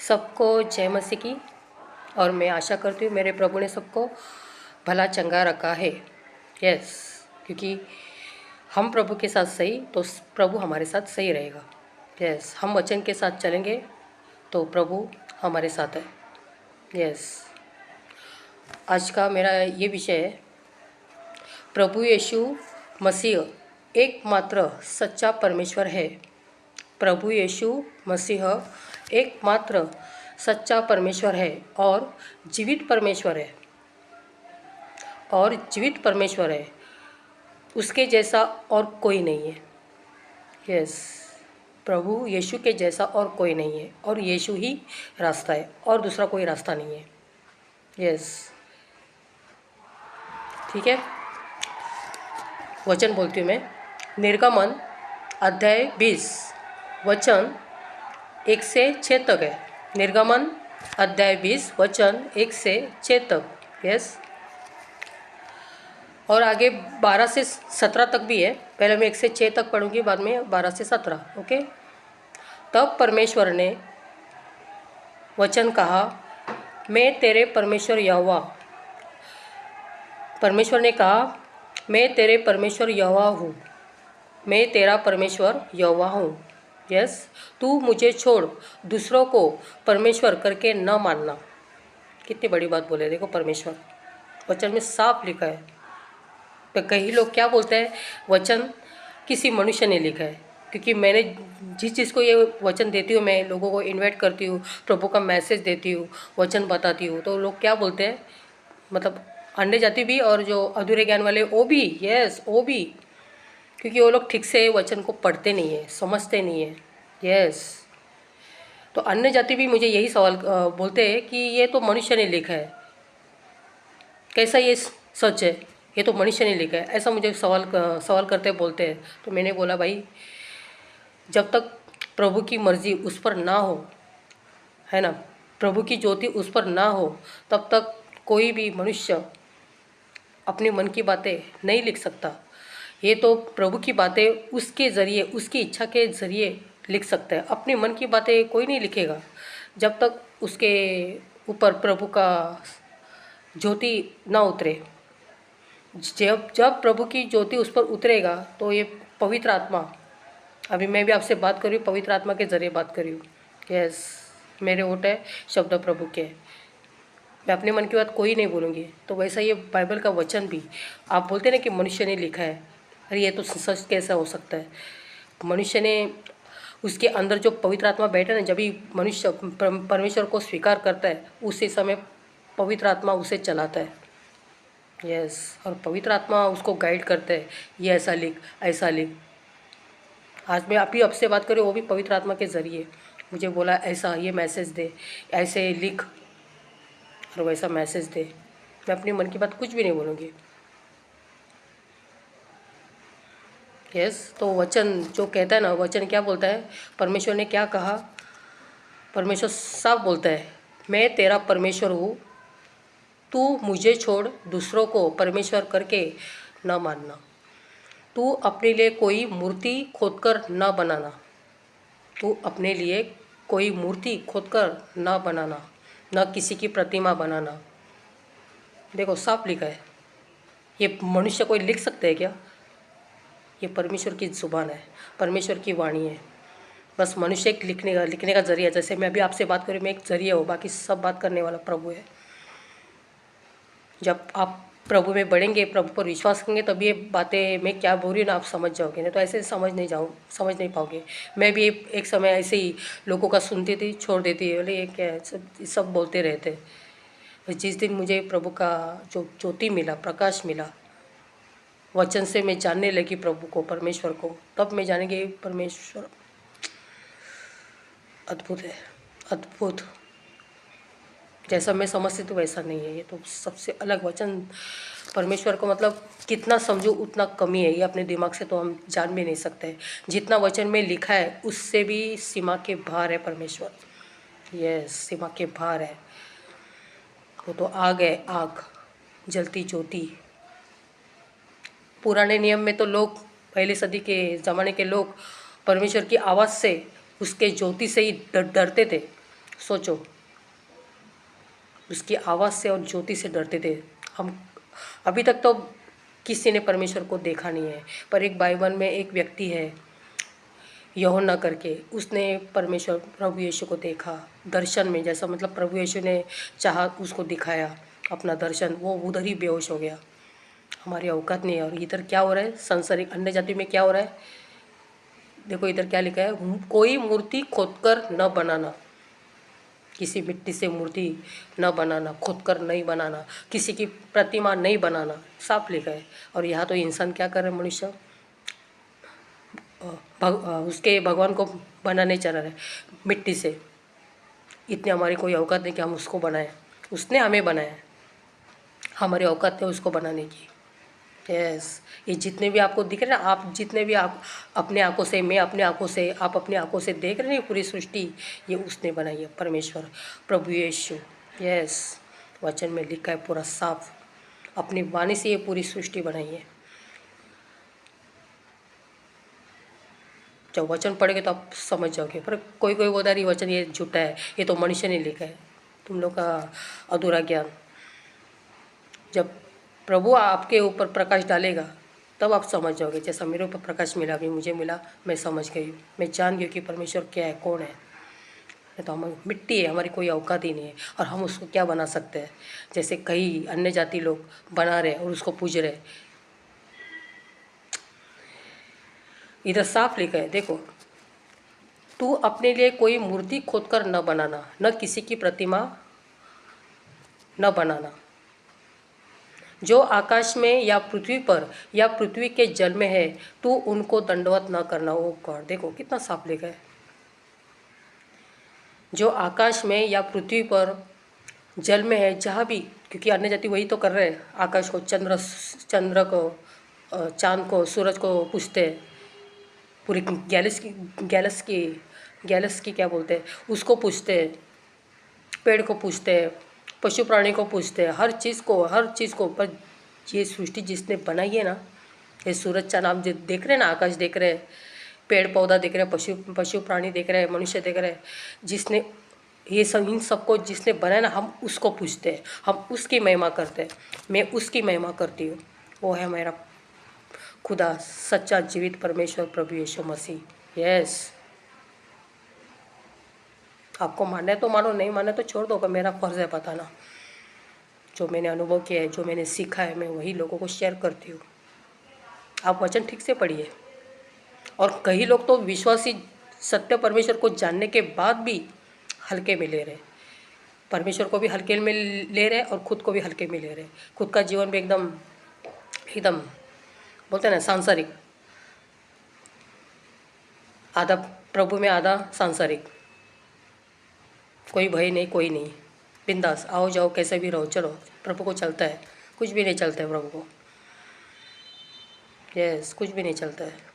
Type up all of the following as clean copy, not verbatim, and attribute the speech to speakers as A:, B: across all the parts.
A: सबको जय मसीह की। और मैं आशा करती हूँ मेरे प्रभु ने सबको भला चंगा रखा है। यस, क्योंकि हम प्रभु के साथ सही तो प्रभु हमारे साथ सही रहेगा। यस, हम वचन के साथ चलेंगे तो प्रभु हमारे साथ है। यस, आज का मेरा ये विषय है, प्रभु यीशु मसीह एकमात्र सच्चा परमेश्वर है। प्रभु यीशु मसीह एकमात्र सच्चा परमेश्वर है और जीवित परमेश्वर है। उसके जैसा और कोई नहीं है। यस, प्रभु यीशु के जैसा और कोई नहीं है और यीशु ही रास्ता है और दूसरा कोई रास्ता नहीं है। यस, ठीक है। वचन बोलती हूँ मैं। निर्गमन अध्याय 20 वचन 1 से 6 तक है। निर्गमन अध्याय 20 वचन 1 से 6 तक। यस, और आगे 12 से 17 तक भी है। पहले मैं 1 से 6 तक पढ़ूंगी, बाद में 12 से 17। ओके। तब परमेश्वर ने वचन कहा, मैं तेरे परमेश्वर यहोवा। परमेश्वर ने कहा, मैं तेरे परमेश्वर यहोवा हूँ। मैं तेरा परमेश्वर यहोवा हूँ। यस, तू मुझे छोड़ दूसरों को परमेश्वर करके न मानना। कितनी बड़ी बात बोले, देखो परमेश्वर वचन में साफ लिखा है। तो कई लोग क्या बोलते हैं, वचन किसी मनुष्य ने लिखा है। क्योंकि मैंने जिस चीज़ को ये वचन देती हूँ, मैं लोगों को इनवाइट करती हूँ, प्रभु का मैसेज देती हूँ, वचन बताती हूँ, तो लोग क्या बोलते हैं, मतलब अन्य जाति भी और जो अधूरे ज्ञान वाले वो भी। यस, वो भी, क्योंकि वो लोग ठीक से वचन को पढ़ते नहीं है, समझते नहीं है। यस, तो अन्य जाति भी मुझे यही सवाल बोलते हैं कि ये तो मनुष्य ने लिखा है, कैसा ये सच है, ये तो मनुष्य ने लिखा है, ऐसा मुझे सवाल करते बोलते हैं। तो मैंने बोला, भाई जब तक प्रभु की मर्जी उस पर ना हो, है ना, प्रभु की ज्योति उस पर ना हो, तब तक कोई भी मनुष्य अपने मन की बातें नहीं लिख सकता। ये तो प्रभु की बातें उसके ज़रिए, उसकी इच्छा के ज़रिए लिख सकता है। अपने मन की बातें कोई नहीं लिखेगा जब तक उसके ऊपर प्रभु का ज्योति ना उतरे। जब जब प्रभु की ज्योति उस पर उतरेगा तो ये पवित्र आत्मा, अभी मैं भी आपसे बात कर रही हूँ, पवित्र आत्मा के ज़रिए बात कर रही हूँ। यस, मेरे होठ है शब्द प्रभु के, मैं अपने मन की बात कोई नहीं बोलूँगी। तो वैसा ये बाइबल का वचन भी, आप बोलते हैं ना कि मनुष्य ने लिखा है, अरे ये तो सच कैसा हो सकता है। मनुष्य ने, उसके अंदर जो पवित्र आत्मा बैठा ना, जब भी मनुष्य परमेश्वर को स्वीकार करता है, उसी समय पवित्र आत्मा उसे चलाता है। यस, और पवित्र आत्मा उसको गाइड करता है, ये ऐसा लिख, ऐसा लिख। आज मैं अभी आपसे बात करूँ, वो भी पवित्र आत्मा के ज़रिए मुझे बोला, ऐसा ये मैसेज दे, ऐसे लिख और वैसा मैसेज दे। मैं अपनी मन की बात कुछ भी नहीं बोलूँगी। यस, तो वचन जो कहता है ना, वचन क्या बोलता है, परमेश्वर ने क्या कहा, परमेश्वर साफ बोलता है, मैं तेरा परमेश्वर हूँ, तू मुझे छोड़ दूसरों को परमेश्वर करके न मानना। तू अपने लिए कोई मूर्ति खोदकर न बनाना। तू अपने लिए कोई मूर्ति खोदकर न बनाना, न किसी की प्रतिमा बनाना। देखो साफ लिखा है। ये मनुष्य कोई लिख सकते हैं क्या? ये परमेश्वर की ज़ुबान है, परमेश्वर की वाणी है। बस मनुष्य एक लिखने का जरिया, जैसे मैं अभी आपसे बात करूँ, मैं एक जरिया हूँ, बाकी सब बात करने वाला प्रभु है। जब आप प्रभु में बढ़ेंगे, प्रभु पर विश्वास करेंगे, तब ये बातें मैं क्या बोल रही हूँ ना, आप समझ जाओगे। नहीं तो ऐसे समझ नहीं पाओगे। मैं भी एक समय ऐसे ही लोगों का सुनती थी, छोड़ देती, बोले ये क्या है, सब बोलते रहते। जिस दिन मुझे प्रभु का जो ज्योति मिला, प्रकाश मिला, वचन से मैं जानने लगी प्रभु को, परमेश्वर को, तब मैं जानेंगे परमेश्वर अद्भुत है, अद्भुत। जैसा मैं समझती तो वैसा नहीं है, ये तो सबसे अलग वचन। परमेश्वर को मतलब कितना समझूं उतना कमी है, ये अपने दिमाग से तो हम जान भी नहीं सकते। जितना वचन में लिखा है उससे भी सीमा के बाहर है परमेश्वर। यस, सीमा के बाहर है। वो तो आग है, आग, जलती ज्योति। पुराने नियम में तो लोग, पहली सदी के ज़माने के लोग परमेश्वर की आवाज़ से, उसके ज्योति से ही डरते थे। सोचो, उसकी आवाज़ से और ज्योति से डरते थे हम। अभी तक तो किसी ने परमेश्वर को देखा नहीं है, पर एक बाइबल में एक व्यक्ति है यूहन्ना करके, उसने परमेश्वर प्रभु यीशु को देखा दर्शन में। जैसा मतलब प्रभु यीशु ने चाहा उसको दिखाया अपना दर्शन, वो उधर ही बेहोश हो गया। हमारी औकात नहीं है। और इधर क्या हो रहा है, सांसारिक अन्य जाति में क्या हो रहा है, देखो इधर क्या लिखा है, कोई मूर्ति खोदकर न बनाना, किसी मिट्टी से मूर्ति न बनाना, खोदकर नहीं बनाना, किसी की प्रतिमा नहीं बनाना, साफ लिखा है। और यहाँ तो इंसान क्या कर रहे हैं, मनुष्य उसके भगवान को बनाने चल रहा है मिट्टी से। इतनी हमारी कोई औकात नहीं कि हम उसको बनाएं, उसने हमें बनाया, हमारी औकात है उसको बनाने की। यस, ये जितने भी आपको दिख रहे हैं ना, आप जितने भी आप अपने आंखों से, मैं अपने आंखों से, आप अपनी आंखों से देख रहे हैं पूरी सृष्टि, ये उसने बनाई है, परमेश्वर प्रभु यीशु। यस, वचन में लिखा है पूरा साफ, अपनी वाणी से ये पूरी सृष्टि बनाई है। जब वचन पढ़ेंगे तो आप समझ जाओगे। पर कोई कोई बोलता है वचन ये झूठा है, ये तो मनुष्य ने लिखा है, तुम लोग का अधूरा ज्ञान। जब प्रभु आपके ऊपर प्रकाश डालेगा तब आप समझ जाओगे। जैसा मेरे ऊपर प्रकाश मिला, अभी मुझे मिला, मैं समझ गई, मैं जान गई कि परमेश्वर क्या है, कौन है। नहीं तो हम मिट्टी है, हमारी कोई औकात ही नहीं है, और हम उसको क्या बना सकते हैं। जैसे कई अन्य जाति लोग बना रहे और उसको पूज रहे। इधर साफ लिखा है, देखो, तू अपने लिए कोई मूर्ति खोदकर न बनाना, न किसी की प्रतिमा न बनाना, जो आकाश में या पृथ्वी पर या पृथ्वी के जल में है, तू उनको दंडवत न करना। ओ गॉड, देखो कितना साफ लिखा है, जो आकाश में या पृथ्वी पर जल में है, जहाँ भी, क्योंकि अन्य जाति वही तो कर रहे हैं, आकाश को, चंद्र को, चांद को, सूरज को पूजते हैं, पूरी गैलेक्स की क्या बोलते हैं उसको पूजते हैं, पेड़ को पूजते हैं, पशु प्राणी को पूजते हैं, हर चीज़ को। पर ये सृष्टि जिसने बनाई है ना, ये सूरज चांद आप देख रहे हैं ना, आकाश देख रहे हैं, पेड़ पौधा देख रहे हैं, पशु प्राणी देख रहे हैं, मनुष्य देख रहे हैं, जिसने ये सब, इन सबको जिसने बनाया ना, हम उसको पूजते हैं, हम उसकी महिमा करते हैं। मैं उसकी महिमा करती हूँ, वो है मेरा खुदा, सच्चा जीवित परमेश्वर प्रभु यीशु मसीह। यस, आपको मानना है तो मानो, नहीं मानना तो छोड़ दो, पर मेरा फर्ज है बताना। जो मैंने अनुभव किया है, जो मैंने सीखा है, मैं वही लोगों को शेयर करती हूँ। आप वचन ठीक से पढ़िए। और कई लोग तो विश्वासी सत्य परमेश्वर को जानने के बाद भी हल्के में ले रहे, परमेश्वर को भी हल्के में ले रहे और खुद को भी हल्के में ले रहे, खुद का जीवन भी एकदम एकदम बोलते हैं ना सांसारिक, आधा प्रभु में आधा सांसारिक, कोई भय नहीं, कोई नहीं, बिंदास आओ जाओ कैसे भी रहो, चलो प्रभु को चलता है, कुछ भी नहीं चलता है प्रभु को। यस, कुछ भी नहीं चलता है।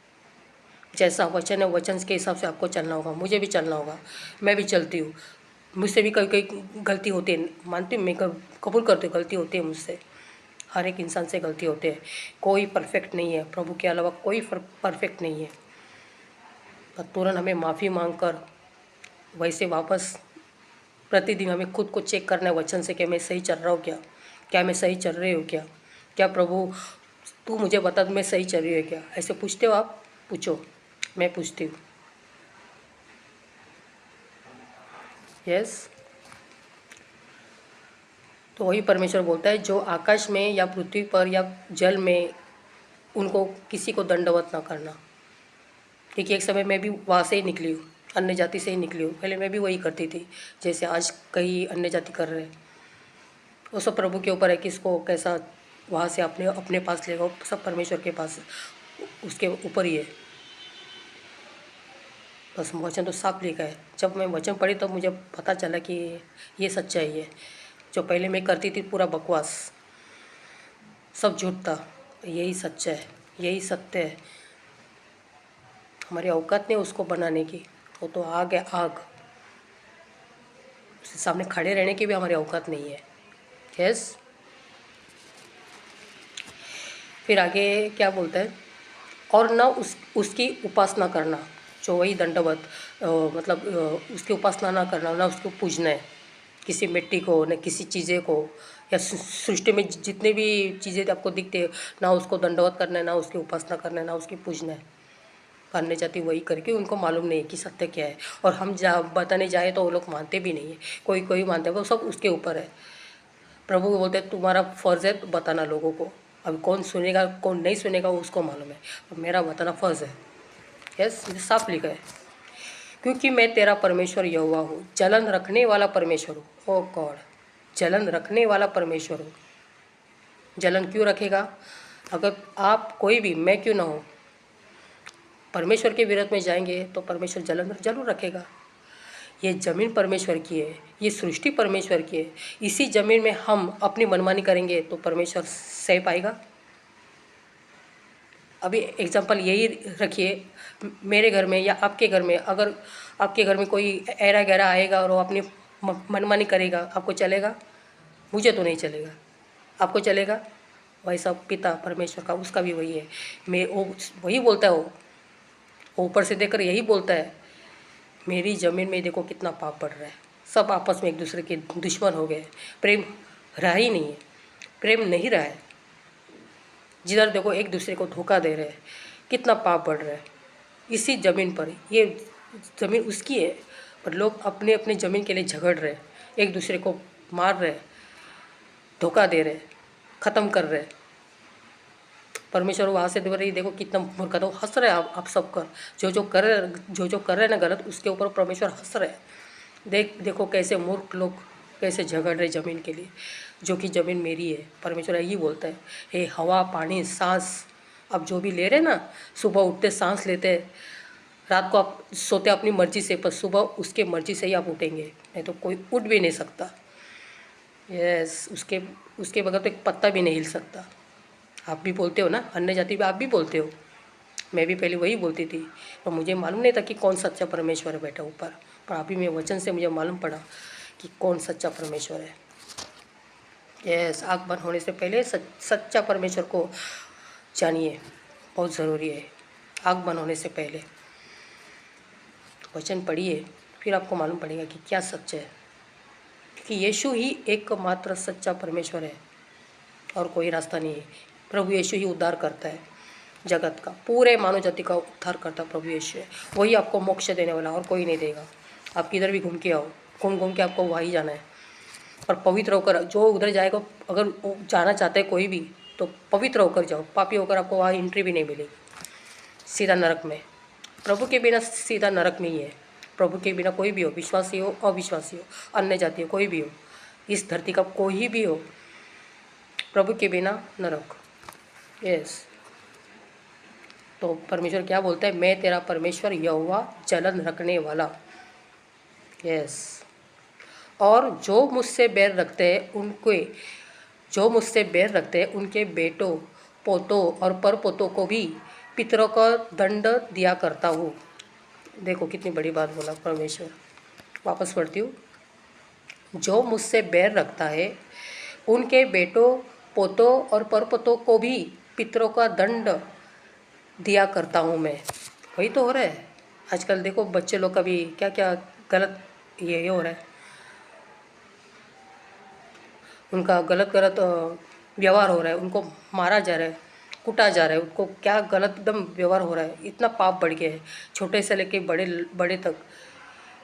A: जैसा वचन है, वचन के हिसाब से आपको चलना होगा, मुझे भी चलना होगा। मैं भी चलती हूँ, मुझसे भी कई कई गलती होती है, मानती हूँ, मैं कबूल करती हूँ, गलती होती है मुझसे, हर एक इंसान से गलती होती है, कोई परफेक्ट नहीं है, प्रभु के अलावा कोई परफेक्ट नहीं है। पर तुरंत हमें माफ़ी मांगकर वैसे वापस प्रतिदिन हमें खुद को चेक करना है वचन से कि मैं सही चल रहा हूँ क्या, क्या मैं सही चल रही हूँ क्या, क्या प्रभु तू मुझे बता मैं सही चल रही है क्या। ऐसे पूछते हो आप, पूछो, मैं पूछती हूँ। यस, तो वही परमेश्वर बोलता है, जो आकाश में या पृथ्वी पर या जल में, उनको किसी को दंडवत ना करना। क्योंकि एक समय मैं भी वहाँ से ही निकली हूँ, अन्य जाति से ही निकली हूँ, पहले मैं भी वही करती थी जैसे आज कई अन्य जाति कर रहे हैं। वो सब प्रभु के ऊपर है, किसको कैसा वहाँ से अपने अपने पास लेगा, सब परमेश्वर के पास, उसके ऊपर ही है। बस वचन तो साफ लिखा है। जब मैं वचन पढ़ी तो मुझे पता चला कि ये सच्चाई है। जो पहले मैं करती थी पूरा बकवास, सब झूठ था, यही सच्चा है, यही सत्य है। हमारी औकात नहीं उसको बनाने की, वो तो आग है, आग, उसके सामने खड़े रहने की भी हमारी औकात नहीं है। यस, फिर आगे क्या बोलता है, और न उसकी उपासना करना, जो वही दंडवत मतलब उसकी उपासना ना करना, ना उसको पूजना है, किसी मिट्टी को न किसी चीज़ें को, या सृष्टि में जितने भी चीज़ें आपको दिखते हैं, ना उसको दंडवत करना है, ना उसकी उपासना करना है, ना उसकी पूजना है। करने जाती वही करके उनको मालूम नहीं है कि सत्य क्या है। और हम बताने जाए तो वो लोग मानते भी नहीं है, कोई कोई मानते हैं, वो सब उसके ऊपर है। प्रभु बोलते हैं तुम्हारा फ़र्ज़ है तो बताना लोगों को। अब कौन सुनेगा कौन नहीं सुनेगा वो उसको मालूम है, और मेरा बताना फ़र्ज़ है। यस, ये साफ लिखा है, क्योंकि मैं तेरा परमेश्वर यहोवा हूँ, जलन रखने वाला परमेश्वर हूँ। ओ गॉड, जलन रखने वाला परमेश्वर हूँ। जलन क्यों रखेगा? अगर आप कोई भी, मैं क्यों ना हो, परमेश्वर के विरोध में जाएंगे तो परमेश्वर जलन जरूर रखेगा। ये ज़मीन परमेश्वर की है, ये सृष्टि परमेश्वर की है। इसी ज़मीन में हम अपनी मनमानी करेंगे तो परमेश्वर सह पाएगा? अभी एग्जांपल यही रखिए, मेरे घर में या आपके घर में, अगर आपके घर में कोई ऐरा गहरा आएगा और वो अपनी मनमानी करेगा, आपको चलेगा? मुझे तो नहीं चलेगा, आपको चलेगा? वैसा पिता परमेश्वर का, उसका भी वही है। मैं वो वही बोलता है, वो ऊपर से देखकर यही बोलता है, मेरी ज़मीन में देखो कितना पाप बढ़ रहा है, सब आपस में एक दूसरे के दुश्मन हो गए, प्रेम रहा ही नहीं है, प्रेम नहीं रहा है। जिधर देखो एक दूसरे को धोखा दे रहे हैं, कितना पाप बढ़ रहा है इसी ज़मीन पर। ये ज़मीन उसकी है, पर लोग अपने अपने ज़मीन के लिए झगड़ रहे हैं, एक दूसरे को मार रहे हैं, धोखा दे रहे हैं, ख़त्म कर रहे हैं। परमेश्वर वहाँ से देख रही, देखो कितना मूर्ख, तो हंस रहे हैं आप सब कर, जो कर रहे हैं ना गलत, उसके ऊपर परमेश्वर हंस रहे हैं। देखो कैसे मूर्ख लोग कैसे झगड़ रहे ज़मीन के लिए, जो कि ज़मीन मेरी है। परमेश्वर यही बोलता है, हे हवा पानी सांस, अब जो भी ले रहे ना, सुबह उठते सांस लेते हैं, रात को आप सोते अपनी मर्जी से, पर सुबह उसके मर्जी से ही आप उठेंगे, नहीं तो कोई उठ भी नहीं सकता। यस, उसके बगैर तो एक पत्ता भी नहीं हिल सकता। आप भी बोलते हो ना, अन्य जाति भी आप भी बोलते हो, मैं भी पहले वही बोलती थी, पर मुझे मालूम नहीं था कि कौन सच्चा परमेश्वर है बैठा ऊपर। पर अभी मैं वचन से मुझे मालूम पड़ा कि कौन सच्चा परमेश्वर है। यस, आँख बंद होने से पहले सच्चा परमेश्वर को जानिए, बहुत ज़रूरी है। आँख बंद होने से पहले वचन पढ़िए, फिर आपको मालूम पड़ेगा कि क्या सच है, क्योंकि यीशु ही एकमात्र सच्चा परमेश्वर है और कोई रास्ता नहीं है। प्रभु यीशु ही उद्धार करता है जगत का, पूरे मानव जाति का उद्धार करता प्रभु यीशु है। वही आपको मोक्ष देने वाला, और कोई नहीं देगा। आप किधर भी घूम के आओ, घूम घूम के आपको वहीं जाना है। और पवित्र होकर जो उधर जाएगा, अगर वो जाना चाहते हैं कोई भी, तो पवित्र होकर जाओ, पापी होकर आपको वहाँ एंट्री भी नहीं मिलेगी, सीधा नरक में। प्रभु के बिना सीधा नरक में ही है। प्रभु के बिना कोई भी हो, विश्वासी हो अविश्वासी हो, अन्य जाति हो, कोई भी हो, इस धरती का कोई भी हो, प्रभु के बिना नरक। यस, तो परमेश्वर क्या बोलता है, मैं तेरा परमेश्वर यहोवा जलन रखने वाला। यस, और जो मुझसे बैर रखते हैं उनके बेटों पोतों और परपोतों को भी पितरों का दंड दिया करता हूँ। देखो कितनी बड़ी बात बोला परमेश्वर। वापस पढ़ती हूँ, जो मुझसे बैर रखता है उनके बेटों पोतों और परपोतों को भी पितरों का दंड दिया करता हूँ मैं। वही तो हो रहा है आजकल। देखो बच्चे लोग का भी क्या क्या गलत ये हो रहा है, उनका गलत गलत व्यवहार हो रहा है, उनको मारा जा रहा है, कूटा जा रहा है, उनको क्या गलत एकदम व्यवहार हो रहा है। इतना पाप बढ़ गया है, छोटे से लेके बड़े बड़े तक।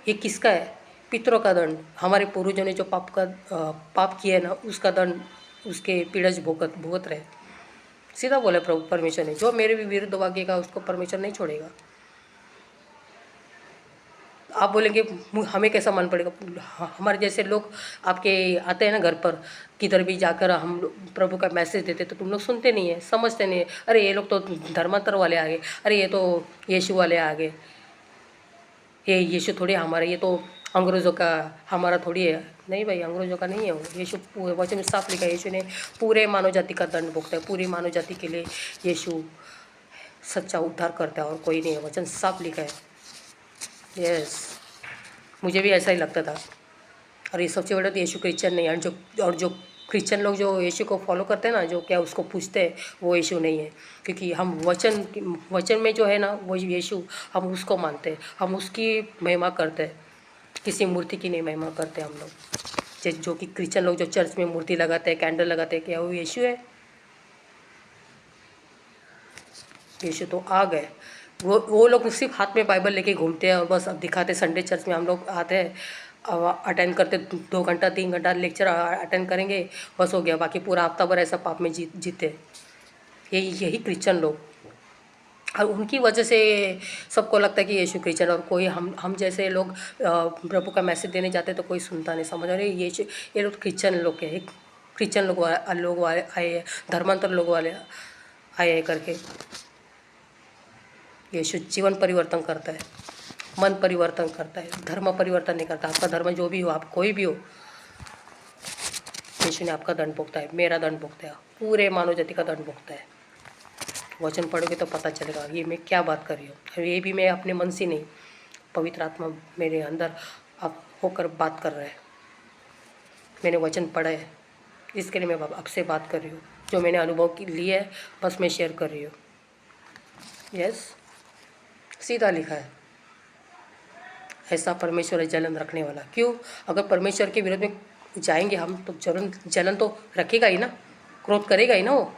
A: ये किसका है? पितरों का दंड। हमारे पूर्वजों ने जो पाप किया है ना, उसका दंड उसके पीड़ज भुगत रहे। सीधा बोले प्रभु परमेश्वर ने, जो मेरे भी विरुद्ध भागेगा उसको परमेश्वर नहीं छोड़ेगा। आप बोलेंगे हमें कैसा मन पड़ेगा? हमारे जैसे लोग आपके आते हैं ना घर पर, किधर भी जाकर हम लोग प्रभु का मैसेज देते तो तुम लोग सुनते नहीं है, समझते नहीं है। अरे ये लोग तो धर्मांतर वाले आ गए, अरे ये तो यीशु वाले आ गए, ये यीशु थोड़ी हमारा, ये तो अंग्रेज़ों का, हमारा थोड़ी है। नहीं भाई, अंग्रेज़ों का नहीं है वो। यीशु वचन में साफ लिखा है, यीशु ने पूरे मानव जाति का दंड भुगता है। पूरी मानव जाति के लिए यीशु सच्चा उद्धार करता है और कोई नहीं है। वचन साफ लिखा है। यस, मुझे भी ऐसा ही लगता था। और ये सबसे बड़ा तो यीशु क्रिश्चियन नहीं है, और जो क्रिश्चियन लोग जो यीशु को फॉलो करते हैं ना, जो क्या उसको पूछते हैं, वो यीशु नहीं है। क्योंकि हम वचन में जो है ना वो यीशु, हम उसको मानते हैं, हम उसकी महिमा करते हैं, किसी मूर्ति की नहीं महिमा करते हम लोग। जो कि क्रिश्चियन लोग जो चर्च में मूर्ति लगाते हैं, कैंडल लगाते हैं, क्या वो यीशु है? यीशु तो आ गए। वो लोग सिर्फ हाथ में बाइबल लेके घूमते हैं और बस अब दिखाते। संडे चर्च में हम लोग आते हैं, अटेंड करते, 2 घंटा 3 घंटा लेक्चर अटेंड करेंगे, बस हो गया। बाकी पूरा हफ्ता भर ऐसा पाप में जीते। यही क्रिश्चियन लोग, और उनकी वजह से सबको लगता है कि यीशु क्रिश्चियन। और कोई हम जैसे लोग प्रभु का मैसेज देने जाते तो कोई सुनता नहीं, समझ रहे ये लोग क्रिश्चियन लोग के, क्रिश्चियन लोग वाले आए हैं, धर्मांतर लोग वाले आए हैं करके। यीशु जीवन परिवर्तन करता है, मन परिवर्तन करता है, धर्म परिवर्तन नहीं करता। आपका धर्म जो भी हो, आप कोई भी हो, यीशु ने आपका दंड भुगता है, मेरा दंड भुगता है, पूरे मानव जाति का दंड भुगता है। वचन पढ़ोगे तो पता चलेगा ये मैं क्या बात कर रही हूँ। ये भी मैं अपने मन से नहीं, पवित्र आत्मा मेरे अंदर अब होकर बात कर रहा है। मैंने वचन पढ़ा है, इसके लिए मैं आपसे बात कर रही हूँ। जो मैंने अनुभव लिया है बस मैं शेयर कर रही हूँ। यस, सीधा लिखा है, ऐसा परमेश्वर है जलन रखने वाला। क्यों? अगर परमेश्वर के विरोध में जाएंगे हम तो जलन तो रखेगा ही ना, क्रोध करेगा ही ना वो।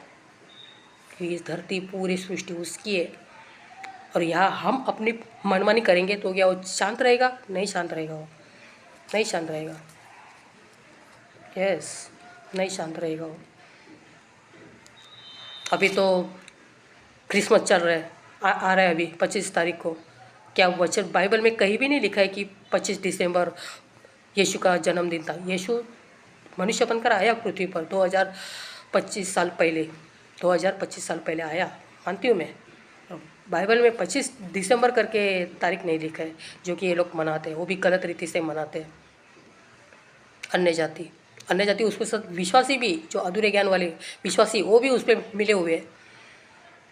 A: ये धरती पूरी सृष्टि उसकी है, और यहाँ हम अपनी मनमानी करेंगे तो क्या वो शांत रहेगा? नहीं शांत रहेगा, वो नहीं शांत रहेगा। यस, नहीं शांत रहेगा वो। अभी तो क्रिसमस चल रहा है, आ रहा है अभी 25 तारीख को। क्या वचन बाइबल में कहीं भी नहीं लिखा है कि 25 दिसंबर यीशु का जन्मदिन था? यीशु मनुष्य बनकर आया पृथ्वी पर 2025 साल पहले, 2025 साल पहले आया, मानती हूँ मैं। बाइबल में 25 दिसंबर करके तारीख नहीं लिखा है, जो कि ये लोग मनाते हैं, वो भी गलत रीति से मनाते हैं। अन्य जाति उसके साथ विश्वासी भी, जो अधूरे ज्ञान वाले विश्वासी, वो भी उस पर मिले हुए हैं,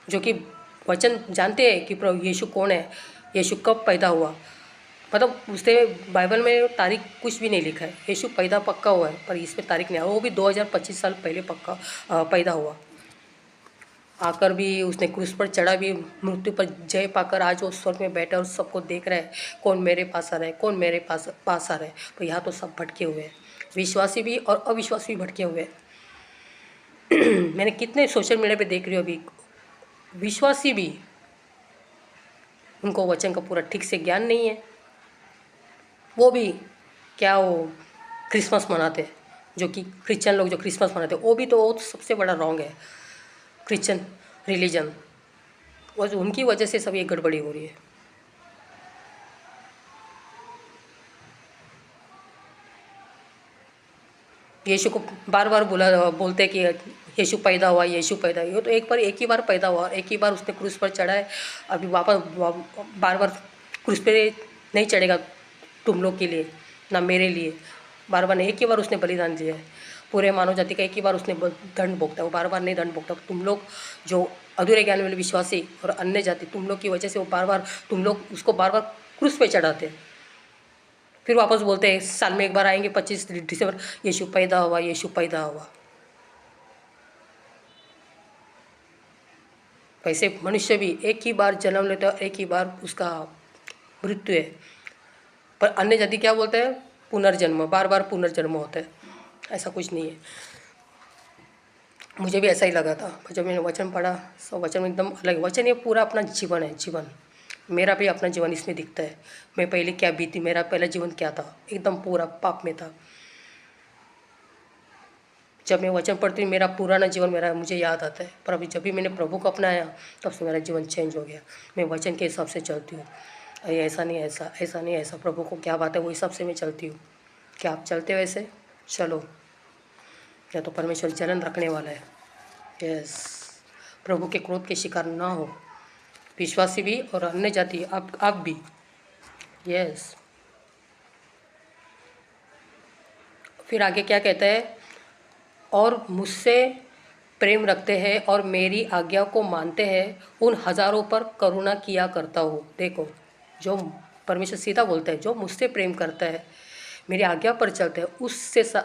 A: जो कि वचन जानते हैं कि प्रभु यीशु कौन है, यीशु कब पैदा हुआ। मतलब उसने बाइबल में तारीख कुछ भी नहीं लिखा है। यीशु पैदा पक्का हुआ है, पर इसमें तारीख नहीं है। वो भी 2025 साल पहले पक्का पैदा हुआ। आकर भी उसने क्रूस पर चढ़ा भी, मृत्यु पर जय पाकर आज वो स्वर्ग में बैठा और सबको देख रहा है, कौन मेरे पास आ रहा है, कौन मेरे पास आ रहा है। तो यहाँ तो सब भटके हुए हैं, विश्वासी भी और अविश्वासी भी भटके हुए हैं। मैंने कितने सोशल मीडिया पे देख रही हूँ अभी, विश्वासी भी, उनको वचन का पूरा ठीक से ज्ञान नहीं है। वो भी क्या वो क्रिसमस मनाते हैं, जो कि क्रिश्चियन लोग जो क्रिसमस मनाते हैं, वो भी तो सबसे बड़ा रॉन्ग है। क्रिश्चियन रिलीजन, वो उनकी वजह से सब ये गड़बड़ी हो रही है। यीशु को बार बार बोलते कि यीशु पैदा हुआ, यीशु पैदा हुआ। तो एक ही बार पैदा हुआ, एक ही बार उसने क्रूस पर चढ़ा है। अभी वापस बार बार क्रूस पे नहीं चढ़ेगा तुम लोग के लिए, ना मेरे लिए। बार बार नहीं, एक ही बार उसने बलिदान दिया है। पूरे मानव जाति का एक ही बार उसने दंड भोगता है, वो बार बार नहीं दंड भोगता। तुम लोग जो अधूरे ज्ञान वाले विश्वासी और अन्य जाति, तुम लोग की वजह से वो बार बार, तुम लोग उसको बार बार क्रूस पे चढ़ाते हैं। फिर वापस बोलते हैं साल में एक बार आएंगे 25 दिसंबर, यीशु पैदा हुआ, यीशु पैदा हुआ। वैसे मनुष्य भी एक ही बार जन्म लेता है, एक ही बार उसका मृत्यु है। पर अन्य जाति क्या बोलते हैं? पुनर्जन्म, बार बार पुनर्जन्म होता है। ऐसा कुछ नहीं है। मुझे भी ऐसा ही लगा था जब मैंने वचन पढ़ा। सब वचन में एकदम अलग, वचन ये पूरा अपना जीवन है, जीवन। मेरा भी अपना जीवन इसमें दिखता है। मैं पहले क्या बीती, मेरा पहला जीवन क्या था, एकदम पूरा पाप में था। जब मैं वचन पढ़ती हूँ मेरा पुराना जीवन मुझे याद आता है। पर अभी जब भी मैंने प्रभु को अपनाया तब से मेरा जीवन चेंज हो गया। मैं वचन के हिसाब से चलती हूँ। अरे ऐसा नहीं, ऐसा नहीं, ऐसा प्रभु को क्या बात है, वो हिसाब से मैं चलती हूँ। क्या आप चलते हो ऐसे? चलो, या तो परमेश्वर जलन रखने वाला है। यस, प्रभु के क्रोध के शिकार ना हो, विश्वासी भी और अन्य जाति, आप भी। यस, फिर आगे क्या कहता है? और मुझसे प्रेम रखते हैं और मेरी आज्ञा को मानते हैं, उन हजारों पर करुणा किया करता हूँ। देखो, जो परमेश्वर सीधा बोलता है, जो मुझसे प्रेम करता है, मेरी आज्ञा पर चलता है,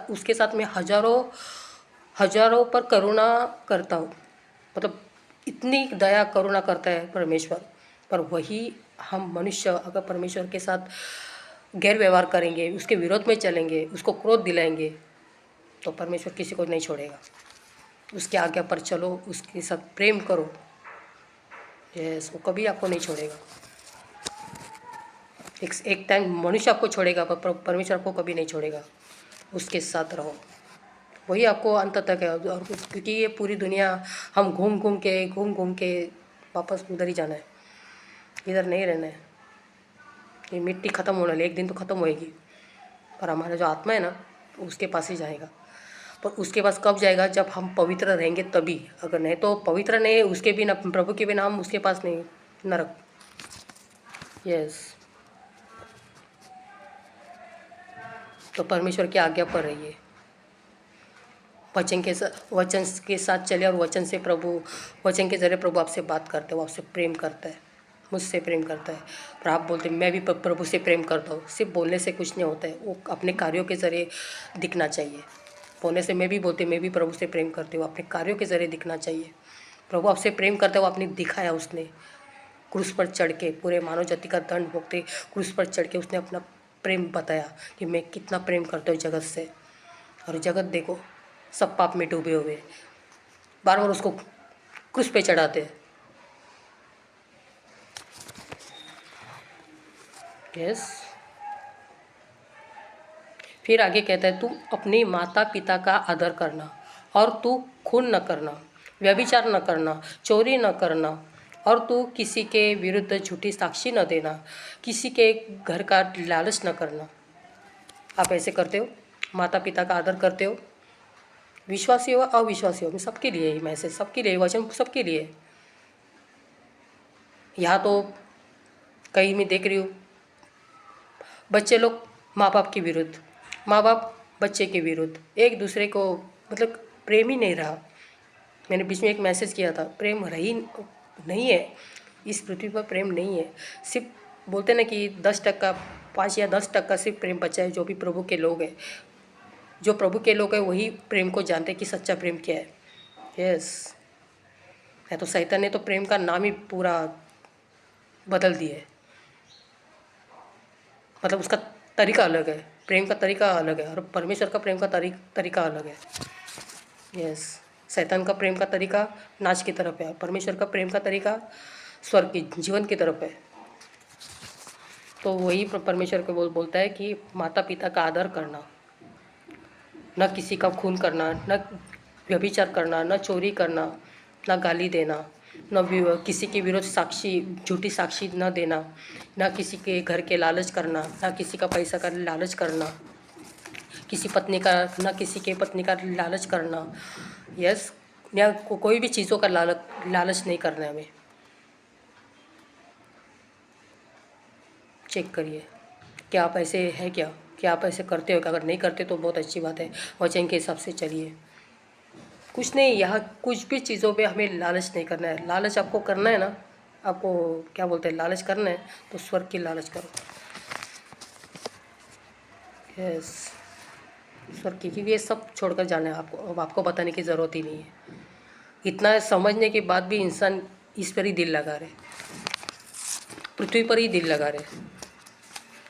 A: उसके साथ मैं हजारों हजारों पर करुणा करता हूँ, मतलब इतनी दया करुणा करता है परमेश्वर। पर वही हम मनुष्य अगर परमेश्वर के साथ गैर व्यवहार करेंगे, उसके विरोध में चलेंगे, उसको क्रोध दिलाएंगे, तो परमेश्वर किसी को नहीं छोड़ेगा। उसके आज्ञा पर चलो, उसके साथ प्रेम करो, यस, वो कभी आपको नहीं छोड़ेगा। एक टाइम मनुष्य आपको छोड़ेगा, पर परमेश्वर आपको कभी नहीं छोड़ेगा। उसके साथ रहो, वही आपको अंत तक है। और क्योंकि ये पूरी दुनिया हम घूम घूम के वापस उधर ही जाना है, इधर नहीं रहना है। ये मिट्टी ख़त्म होने वाली, एक दिन तो ख़त्म होएगी, पर हमारा जो आत्मा है ना, उसके पास ही जाएगा। पर उसके पास कब जाएगा? जब हम पवित्र रहेंगे तभी। अगर नहीं तो पवित्र नहीं, उसके बिना, प्रभु के बिना हम उसके पास नहीं, नरक। यस, तो परमेश्वर की आज्ञा पर रहिए, वचन के साथ चले, और वचन के जरिए प्रभु आपसे बात करते हैं, वो आपसे प्रेम करता है, मुझसे प्रेम करता है। पर आप बोलते मैं भी प्रभु से प्रेम करता हूँ। सिर्फ बोलने से कुछ नहीं होता है, वो अपने कार्यों के ज़रिए दिखना चाहिए। बोलने से मैं भी प्रभु से प्रेम करती हूँ, अपने कार्यों के ज़रिए दिखना चाहिए। प्रभु आपसे प्रेम करते हुए आपने दिखाया, उसने क्रूस पर चढ़ के, पूरे मानव जाति का दंड भोगते क्रूस पर चढ़ के उसने अपना प्रेम बताया कि मैं कितना प्रेम करता हूँ जगत से। और जगत देखो, सब पाप में डूबे हुए, बार बार उसको क्रूस पे चढ़ाते हैं। यस, फिर आगे कहता है, तू अपने माता पिता का आदर करना, और तू खून न करना, व्यभिचार न करना, चोरी न करना, और तू किसी के विरुद्ध झूठी साक्षी न देना, किसी के घर का लालच न करना। आप ऐसे करते हो? माता पिता का आदर करते हो? विश्वासी हो अविश्वासी हो, मैं सबके लिए ही मैसेज, सबके लिए वचन, सबके लिए। यहाँ तो कहीं मैं देख रही हूँ, बच्चे लोग माँ बाप के विरुद्ध, माँ बाप बच्चे के विरुद्ध, एक दूसरे को, मतलब प्रेम ही नहीं रहा। मैंने बीच में एक मैसेज किया था, प्रेम रही नहीं है, इस पृथ्वी पर प्रेम नहीं है। सिर्फ बोलते ना कि 10%, 5 या 10% सिर्फ प्रेम बचा है, जो भी प्रभु के लोग हैं। जो प्रभु के लोग हैं वही प्रेम को जानते हैं कि सच्चा प्रेम क्या है। यस, है तो शैतान ने तो प्रेम का नाम ही पूरा बदल दिया है, मतलब उसका तरीका अलग है, प्रेम का तरीका अलग है, और परमेश्वर का प्रेम का तरीका अलग है। यस, शैतान का प्रेम का तरीका नाच की तरफ है, परमेश्वर का प्रेम का तरीका स्वर्ग की जीवन की तरफ है। तो वही परमेश्वर को बोलता है कि माता पिता का आदर करना, न किसी का खून करना, न व्यभिचार करना, न चोरी करना, न गाली देना, न किसी के विरुद्ध झूठी साक्षी न देना, न किसी के घर के लालच करना, न किसी का पैसा का लालच करना, न किसी के पत्नी का लालच करना। यस, या कोई भी चीज़ों का लालच नहीं करना है हमें। चेक करिए, क्या आप ऐसे हैं क्या आप ऐसे करते हो? अगर नहीं करते तो बहुत अच्छी बात है, वचन के हिसाब से चलिए। कुछ नहीं, यहाँ कुछ भी चीज़ों पे हमें लालच नहीं करना है। लालच आपको करना है ना, आपको क्या बोलते हैं, लालच करना है तो स्वर्ग की लालच करो। यस, स्वर्ग की, क्योंकि ये सब छोड़कर जाना है आपको, अब आपको बताने की ज़रूरत ही नहीं है। इतना समझने के बाद भी इंसान इस पर ही दिल लगा रहे, पृथ्वी पर ही दिल लगा रहे,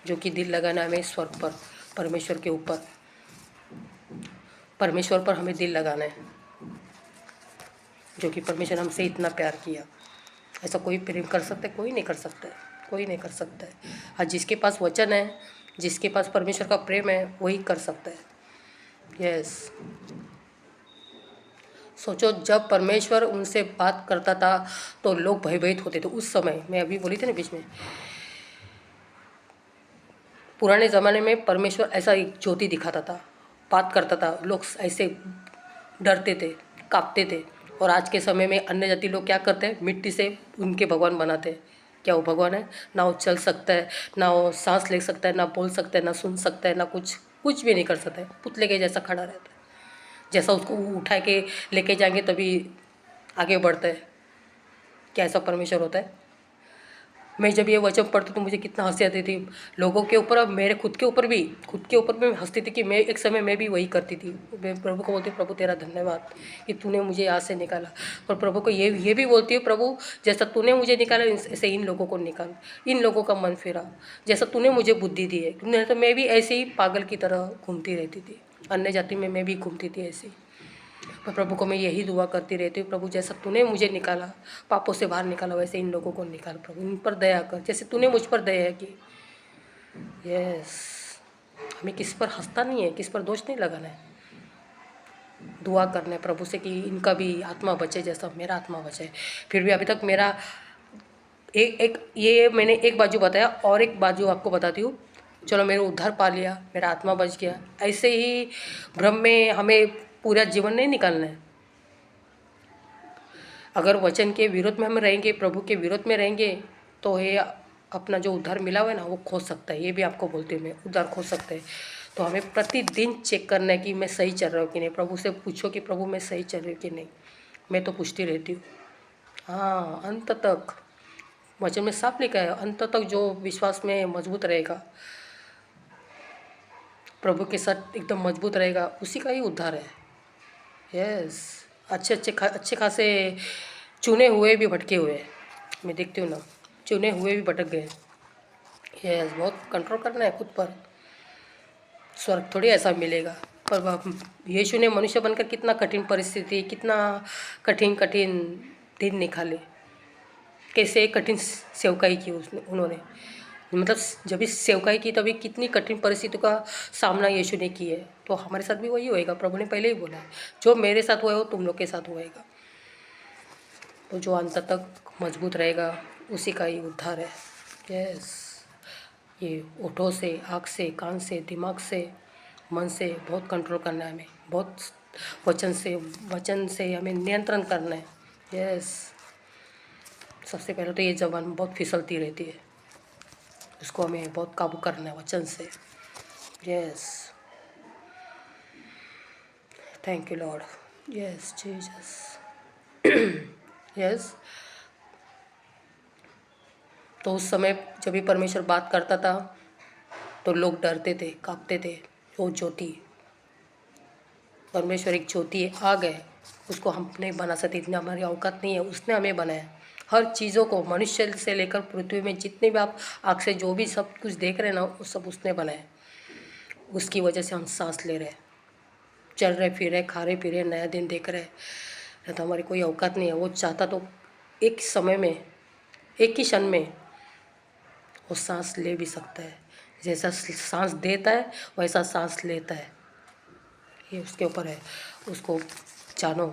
A: जो कि दिल लगाना हमें स्वर्ग पर, परमेश्वर के ऊपर, परमेश्वर पर हमें दिल लगाना है, जो कि परमेश्वर हमसे इतना प्यार किया। ऐसा कोई प्रेम कर सकता है? कोई नहीं कर सकता है, कोई नहीं कर सकता है। हाँ, जिसके पास वचन है, जिसके पास परमेश्वर का प्रेम है, वही कर सकता है। यस, सोचो, जब परमेश्वर उनसे बात करता था तो लोग भयभीत होते थे। उस समय मैं अभी बोली थी ना बीच में, पुराने ज़माने में परमेश्वर ऐसा एक ज्योति दिखाता था, बात करता था, लोग ऐसे डरते थे, कांपते थे। और आज के समय में अन्य जाति लोग क्या करते हैं? मिट्टी से उनके भगवान बनाते हैं। क्या वो भगवान है? ना वो चल सकता है, ना वो सांस ले सकता है, ना बोल सकता है, ना सुन सकता है, ना कुछ भी नहीं कर सकता है। पुतले के जैसा खड़ा रहता है, जैसा उसको उठा के लेके जाएंगे तभी आगे बढ़ता है। क्या ऐसा परमेश्वर होता है? मैं जब ये वचन पढ़ती तो मुझे कितना हंसी आती थी लोगों के ऊपर, अब मेरे खुद के ऊपर भी हंसती थी कि मैं एक समय मैं भी वही करती थी। मैं प्रभु को बोलती, प्रभु तेरा धन्यवाद कि तूने मुझे यहाँ से निकाला। और प्रभु को ये भी बोलती हूँ, प्रभु जैसा तूने मुझे निकाला ऐसे इन लोगों को निकाल, इन लोगों का मन फेरा, जैसा तूने मुझे बुद्धि दी है। नहीं तो मैं भी ऐसे ही पागल की तरह घूमती रहती थी, अन्य जाति में मैं भी घूमती थी ऐसे। पर प्रभु को मैं यही दुआ करती रहती हूँ, प्रभु जैसा तूने मुझे निकाला, पापों से बाहर निकाला, वैसे इन लोगों को निकाल। प्रभु इन पर दया कर, जैसे तूने मुझ पर दया की। यस, हमें किस पर हंसता नहीं है, किस पर दोष नहीं लगाना है। दुआ करना है प्रभु से कि इनका भी आत्मा बचे जैसा मेरा आत्मा बचे। फिर भी अभी तक मेरा ये मैंने एक बाजू बताया, और एक बाजू आपको बताती हूँ। चलो मेरा उद्धार पा लिया, मेरा आत्मा बच गया, ऐसे ही भ्रम में हमें पूरा जीवन नहीं निकालना है। अगर वचन के विरोध में हम रहेंगे, प्रभु के विरोध में रहेंगे, तो ये अपना जो उद्धार मिला हुआ है ना वो खो सकता है। ये भी आपको बोलती हूँ मैं, उद्धार खो सकते हैं। तो हमें प्रतिदिन चेक करना है कि मैं सही चल रहा हूँ कि नहीं। प्रभु से पूछो कि प्रभु मैं सही चल रही हूँ कि नहीं। मैं तो पूछती रहती हूँ। हाँ, अंत तक वचन में साफ लिखा है, अंत तक जो विश्वास में मजबूत रहेगा, प्रभु के साथ एकदम मजबूत रहेगा, उसी का ही उद्धार है। यस, अच्छे खासे चुने हुए भी भटके हुए हैं, मैं देखती हूँ ना, चुने हुए भी भटक गए। यस, बहुत कंट्रोल करना है खुद पर, स्वर्ग थोड़ी ऐसा मिलेगा। पर यीशु ने मनुष्य बनकर कितना कठिन परिस्थिति, कितना कठिन कठिन दिन निकाले, कैसे कठिन सेवकाई की उन्होंने, मतलब जब इस सेवकाई की तभी कितनी कठिन परिस्थितियों का सामना यीशु ने किया है। तो हमारे साथ भी वही होएगा। प्रभु ने पहले ही बोला है, जो मेरे साथ हुआ है वो तुम लोग के साथ होएगा। तो जो अंत तक मजबूत रहेगा उसी का ही उद्धार है। यस, ये ओठों से, आँख से, कान से, दिमाग से, मन से बहुत कंट्रोल करना है हमें, बहुत वचन से हमें नियंत्रण करना है। यस, सबसे पहले तो ये ज़बान बहुत फिसलती रहती है, उसको हमें बहुत काबू करना है वचन से। Yes, thank you Lord. Yes Jesus. Yes, तो उस समय जब भी परमेश्वर बात करता था तो लोग डरते थे, कांपते थे। वो ज्योति, परमेश्वर एक ज्योति आ गए, उसको हम नहीं बना सकते, इतनी हमारी औकात नहीं है। उसने हमें बनाया, हर चीज़ों को, मनुष्य से लेकर पृथ्वी में जितने भी आप आँख से जो भी सब कुछ देख रहे हैं ना, वो सब उसने बनाया। उसकी वजह से हम सांस ले रहे, चल रहे, फिर रहे, खा रहे, पी रहे, नया दिन देख रहे। नहीं तो हमारी कोई औकात नहीं है। वो चाहता तो एक समय में, एक ही क्षण में वो सांस ले भी सकता है। जैसा सांस देता है वैसा सांस लेता है, ये उसके ऊपर है। उसको जानो,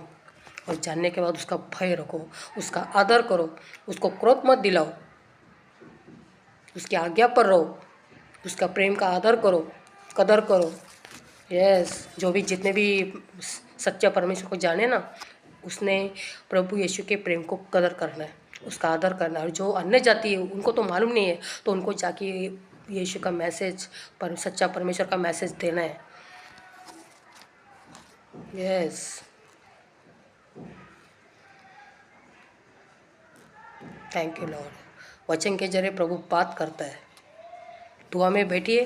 A: और जानने के बाद उसका भय रखो, उसका आदर करो, उसको क्रोध मत दिलाओ, उसकी आज्ञा पर रहो, उसका प्रेम का आदर करो, कदर करो। यस, जो भी जितने भी सच्चा परमेश्वर को जाने ना, उसने प्रभु यीशु के प्रेम को कदर करना है, उसका आदर करना है। और जो अन्य जाति है उनको तो मालूम नहीं है, तो उनको जाके यीशु का मैसेज, सच्चा परमेश्वर का मैसेज देना है। Yes, thank you Lord. वचन के जरिए प्रभु बात करता है। दुआ में बैठिए,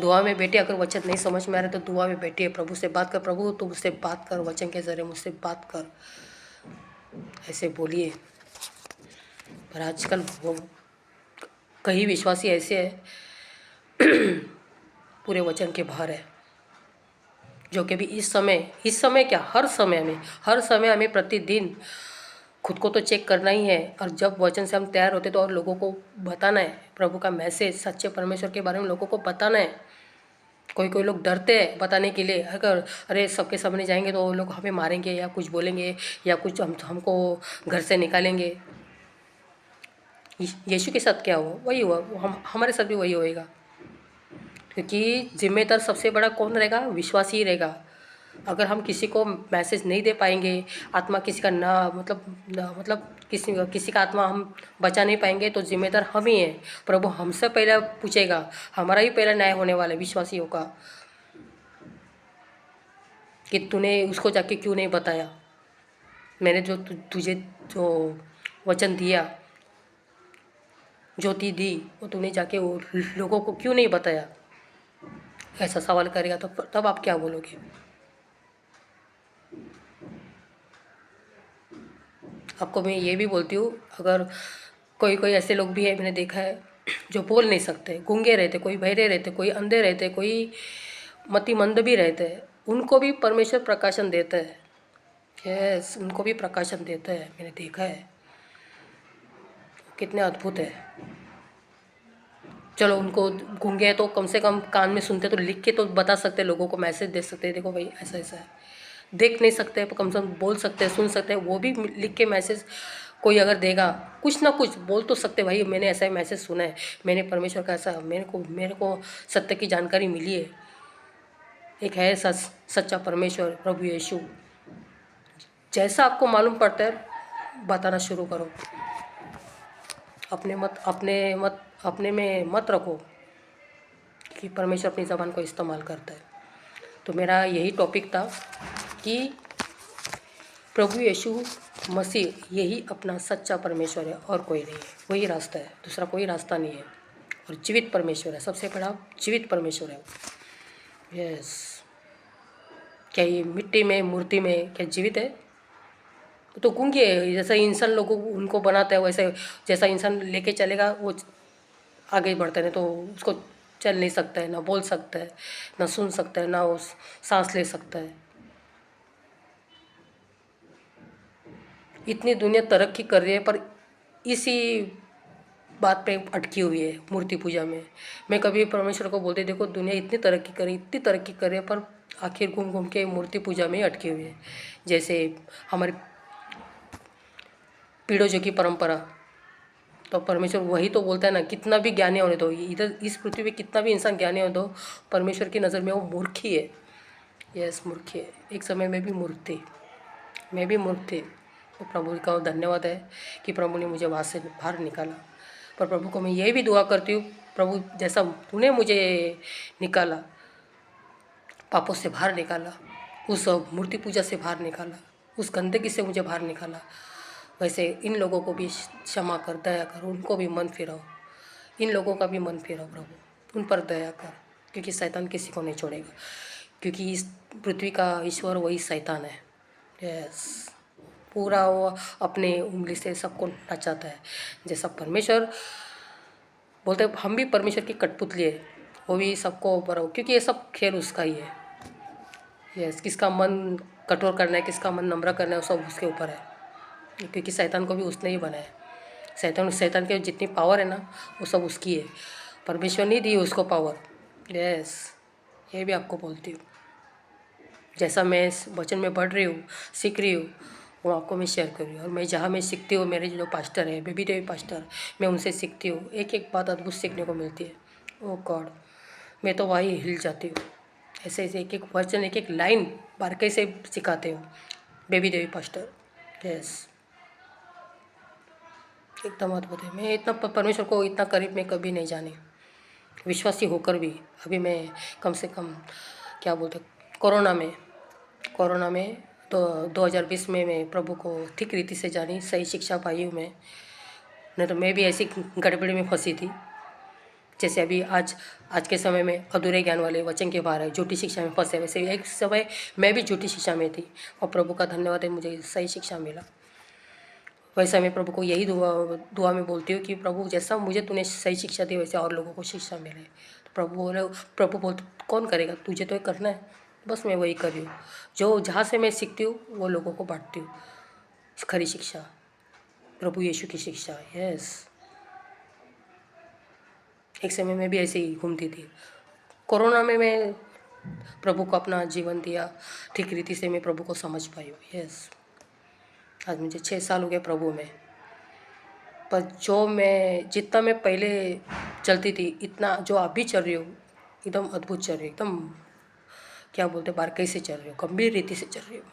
A: दुआ में बैठिए। अगर वचन नहीं समझ में आ रहा तो दुआ में बैठिए, प्रभु से बात कर, प्रभु तू मुझसे बात कर, वचन के जरिए मुझसे बात कर, ऐसे बोलिए। पर आजकल वो कई विश्वासी ऐसे हैं पूरे वचन के बाहर है, जो कि भी इस समय क्या, हर समय हमें प्रतिदिन खुद को तो चेक करना ही है। और जब वचन से हम तैयार होते तो और लोगों को बताना है प्रभु का मैसेज, सच्चे परमेश्वर के बारे में लोगों को बताना है। कोई लोग डरते हैं बताने के लिए, अगर अरे सबके सामने जाएंगे तो वो लोग हमें मारेंगे या कुछ बोलेंगे या कुछ हमको घर से निकालेंगे। यीशु के साथ क्या हुआ, वही हुआ, हमारे साथ भी वही होएगा। क्योंकि जिम्मेदार सबसे बड़ा कौन रहेगा, विश्वासी ही रहेगा। अगर हम किसी को मैसेज नहीं दे पाएंगे, आत्मा किसी का मतलब किसी का आत्मा हम बचा नहीं पाएंगे, तो जिम्मेदार हम ही हैं। प्रभु हमसे पहले पूछेगा, हमारा ही पहला न्याय होने वाला है विश्वासियों का, कि तूने उसको जाके क्यों नहीं बताया, मैंने जो तुझे जो वचन दिया ज्योति दी, वो तूने जाके वो लोगों को क्यों नहीं बताया? ऐसा सवाल करेगा तो तब आप क्या बोलोगे? आपको मैं ये भी बोलती हूँ, अगर कोई कोई ऐसे लोग भी है, मैंने देखा है, जो बोल नहीं सकते, गूंगे रहते, कोई बहरे रहते, कोई अंधे रहते, कोई मतिमंद भी रहते हैं, उनको भी परमेश्वर प्रकाशन देता है। यस, उनको भी प्रकाशन देता है, मैंने देखा है। कितने अद्भुत है। चलो, उनको गूंगे हैं तो कम से कम कान में सुनते तो लिख के तो बता सकते, लोगों को मैसेज दे सकते, देखो भाई ऐसा ऐसा है। देख नहीं सकते पर कम से कम बोल सकते हैं, सुन सकते हैं, वो भी लिख के मैसेज कोई अगर देगा, कुछ ना कुछ बोल तो सकते, भाई मैंने ऐसा मैसेज सुना है, मैंने परमेश्वर का ऐसा, मेरे को सत्य की जानकारी मिली है। एक है सच्चा परमेश्वर प्रभु यीशु। जैसा आपको मालूम पड़ता है बताना शुरू करो। अपने में मत रखो कि परमेश्वर अपनी ज़बान को इस्तेमाल करता है। तो मेरा यही टॉपिक था कि प्रभु यीशु मसीह यही अपना सच्चा परमेश्वर है और कोई नहीं है, वही रास्ता है, दूसरा कोई रास्ता नहीं है। और जीवित परमेश्वर है, सबसे बड़ा जीवित परमेश्वर है वो। यस। क्या ये मिट्टी में, मूर्ति में क्या जीवित है? तो गूंगे है, जैसा इंसान लोगों को उनको बनाता है वैसे, जैसा इंसान लेके चलेगा वो आगे बढ़ता है, नहीं तो उसको चल नहीं सकता है, ना बोल सकता है, ना सुन सकता है, ना वो सांस ले सकता है। इतनी दुनिया तरक्की कर रही है पर इसी बात पे अटकी हुई है, मूर्ति पूजा में। मैं कभी परमेश्वर को बोलती, देखो दुनिया इतनी तरक्की कर रही, इतनी तरक्की कर रही है, पर आखिर घूम घूम के मूर्ति पूजा में ही अटकी हुई है। जैसे हमारी पीढ़ों की परंपरा, तो परमेश्वर वही तो बोलता है ना, कितना भी ज्ञानी होने दो, इधर इस पृथ्वी पे कितना भी इंसान ज्ञानी होने दो, परमेश्वर की नज़र में वो मूर्ख ही है। यस, मूर्ख है। एक समय में भी मूर्ख थी, मैं भी मूर्ख थी। तो प्रभु का धन्यवाद है कि प्रभु ने मुझे वहाँ से बाहर निकाला। पर प्रभु को मैं ये भी दुआ करती हूँ, प्रभु जैसा तूने मुझे निकाला, पापों से बाहर निकाला, उस मूर्ति पूजा से बाहर निकाला, उस गंदगी से मुझे बाहर निकाला, वैसे इन लोगों को भी क्षमा कर, दया कर, उनको भी मन फिराओ, इन लोगों का भी मन फिराओ प्रभु, उन पर दया कर, क्योंकि शैतान किसी को नहीं छोड़ेगा, क्योंकि इस पृथ्वी का ईश्वर वही शैतान है। यस, पूरा वो अपने उंगली से सबको नचाता है। जैसा परमेश्वर बोलते हम भी परमेश्वर की कठपुतली है, वो भी सबको बराबर, क्योंकि ये सब खेल उसका ही है। यस, किसका मन कठोर करना है, किसका मन नम्र करना है, वो सब उसके ऊपर है, क्योंकि शैतान को भी उसने ही बनाया। शैतान के जितनी पावर है ना, वो सब उसकी है, परमेश्वर नहीं दी उसको पावर। यस, ये भी आपको बोलती हूँ। जैसा मैं इस वचन में बढ़ रही हूँ, सीख रही हूँ, वो आपको मैं शेयर कर रही हूँ। और मैं जहाँ मैं सीखती हूँ, मेरे जो पास्टर है, बेबी देवी पास्टर, मैं उनसे सीखती हूँ, एक एक बात अद्भुत सीखने को मिलती है। ओ गॉड, मैं तो वही हिल जाती हूँ। ऐसे ऐसे एक एक वचन, एक एक लाइन बारके से सिखाते हो बेबी देवी पास्टर। यस, एकदम अद्भुत है। मैं इतना परमेश्वर को इतना करीब में कभी नहीं जानी, विश्वासी होकर भी। अभी मैं कम से कम क्या बोलते, कोरोना में तो 2020 में मैं प्रभु को ठीक रीति से जानी, सही शिक्षा पाई हूँ मैं। नहीं तो मैं भी ऐसी गड़बड़ी में फंसी थी, जैसे अभी आज के समय में अधूरे ज्ञान वाले वचन के बाहर है, झूठी शिक्षा में फंसे, वैसे एक समय मैं भी झूठी शिक्षा में थी, और प्रभु का धन्यवाद है मुझे सही शिक्षा मिला। वैसा मैं प्रभु को यही दुआ में बोलती हूँ कि प्रभु जैसा मुझे तूने सही शिक्षा दी, वैसे और लोगों को शिक्षा मिले। तो प्रभु बोलते कौन करेगा, तुझे तो ये करना है, बस मैं वही कर रही हूँ। जो जहाँ से मैं सीखती हूँ वो लोगों को बांटती हूँ, खरी शिक्षा, प्रभु यीशु की शिक्षा। यस, एक समय में भी ऐसे ही घूमती थी। कोरोना में मैं प्रभु को अपना जीवन दिया, ठीक रीति से मैं प्रभु को समझ पाई हूँ। यस, आज मुझे 6 साल हो गए प्रभु में। पर जो मैं जितना मैं पहले चलती थी, इतना जो अभी चल रही हूँ, एकदम अद्भुत चल रही हूँ, एकदम क्या बोलते बारीकी से चल रही हूँ, गंभीर रीति से चल रही हूँ,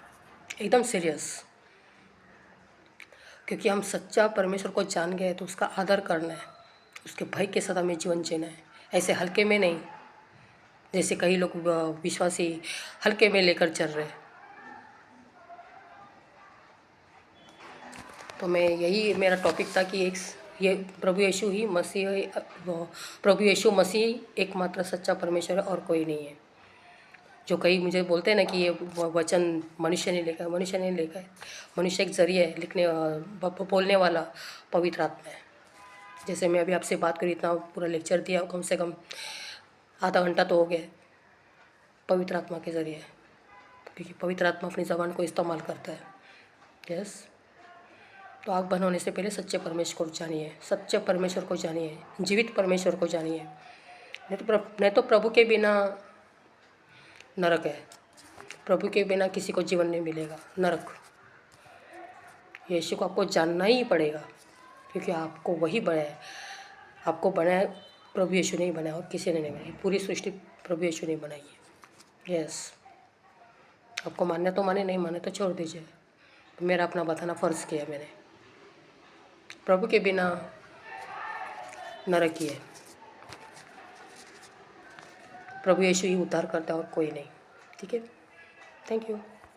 A: एकदम सीरियस। क्योंकि हम सच्चा परमेश्वर को जान गए तो उसका आदर करना है, उसके भय के साथ हमें जीवन जीना है, ऐसे हल्के में नहीं, जैसे कई लोग विश्वासी हल्के में लेकर चल रहे हैं। तो मैं यही मेरा टॉपिक था कि ये प्रभु यीशु ही मसीह प्रभु यीशु मसीह एकमात्र सच्चा परमेश्वर है और कोई नहीं है। जो कई मुझे बोलते हैं ना कि ये वचन मनुष्य ने लिखा है, मनुष्य ने लिखा है। मनुष्य एक जरिए है लिखने बोलने वाला पवित्र आत्मा है। जैसे मैं अभी आपसे बात करी, इतना पूरा लेक्चर दिया, कम से कम आधा घंटा तो हो गया, पवित्र आत्मा के ज़रिए, क्योंकि पवित्र आत्मा अपनी ज़बान को इस्तेमाल करता है। यस, तो आग बंद होने से पहले सच्चे परमेश्वर को जानिए, सच्चे परमेश्वर को जानिए, जीवित परमेश्वर को जानिए। नहीं तो प्रभु के बिना नरक है, प्रभु के बिना किसी को जीवन नहीं मिलेगा, नरक। यीशु को आपको जानना ही पड़ेगा, क्योंकि आपको वही बनाया, आपको बनाया प्रभु यीशु ने ही बनाया और किसी ने नहीं बनाई। पूरी सृष्टि प्रभु यीशु ने बनाई है। यस, आपको मानना तो माने, नहीं माने तो छोड़ दीजिए। मेरा अपना बताना फ़र्ज़ किया मैंने। प्रभु के बिना नरक ही है, प्रभु यीशु ही उद्धार करता है और कोई नहीं। ठीक है, थैंक यू।